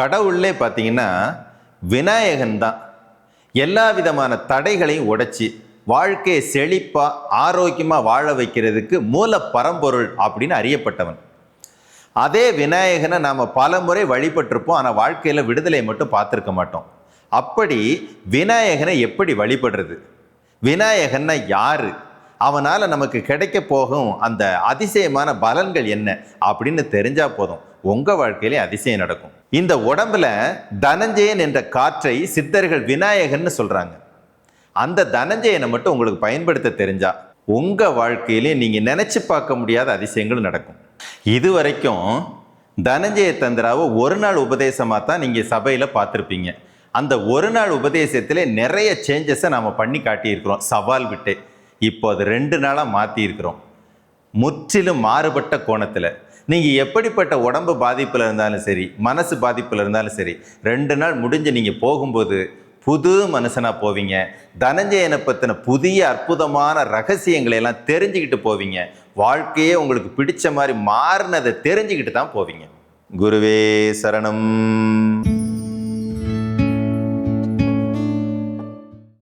கடவுள்லே பார்த்தீங்கன்னா விநாயகன் தான் எல்லா விதமான தடைகளையும் உடைச்சி வாழ்க்கையை செழிப்பாக ஆரோக்கியமாக வாழ வைக்கிறதுக்கு மூல பரம்பொருள் அப்படின்னு அறியப்பட்டவன். அதே விநாயகனை நாம் பல முறை வழிபட்டிருப்போம், ஆனால் வாழ்க்கையில் விடுதலை மட்டும் பார்த்துருக்க மாட்டோம். அப்படி விநாயகனை எப்படி வழிபடுறது, விநாயகன்னா யாரு, அவனால் நமக்கு கிடைக்க போகும் அந்த அதிசயமான பலன்கள் என்ன அப்படின்னு தெரிஞ்சா போதும், உங்க வாழ்க்கையிலே அதிசயம் நடக்கும். இந்த உடம்புல தனஞ்சயன் என்ற காற்றை சித்தர்கள் விநாயகன்னு சொல்றாங்க. அந்த தனஞ்சயனை மட்டும் உங்களுக்கு பயன்படுத்த தெரிஞ்சா உங்க வாழ்க்கையிலே நீங்க நினைச்சு பார்க்க முடியாத அதிசயங்கள் நடக்கும். இதுவரைக்கும் தனஞ்சய தந்திராவை ஒரு நாள் உபதேசமாக தான் நீங்க சபையில பார்த்துருப்பீங்க. அந்த ஒரு நாள் உபதேசத்திலே நிறைய சேஞ்சஸை நாம பண்ணி காட்டியிருக்கிறோம், சவால் விட்டு. இப்போ அது 2 நாளாக மாற்றி இருக்கிறோம். முற்றிலும் மாறுபட்ட கோணத்தில் நீங்கள் எப்படிப்பட்ட உடம்பு பாதிப்பில் இருந்தாலும் சரி, மனசு பாதிப்பில் இருந்தாலும் சரி, 2 நாள் முடிஞ்சு நீங்கள் போகும்போது புது மனுஷனாக போவீங்க. தனஞ்சயனை பற்றின புதிய அற்புதமான ரகசியங்களை எல்லாம் தெரிஞ்சுக்கிட்டு போவீங்க. வாழ்க்கையே உங்களுக்கு பிடிச்ச மாதிரி மாறினதை தெரிஞ்சுக்கிட்டு தான் போவீங்க. குருவே சரணம்.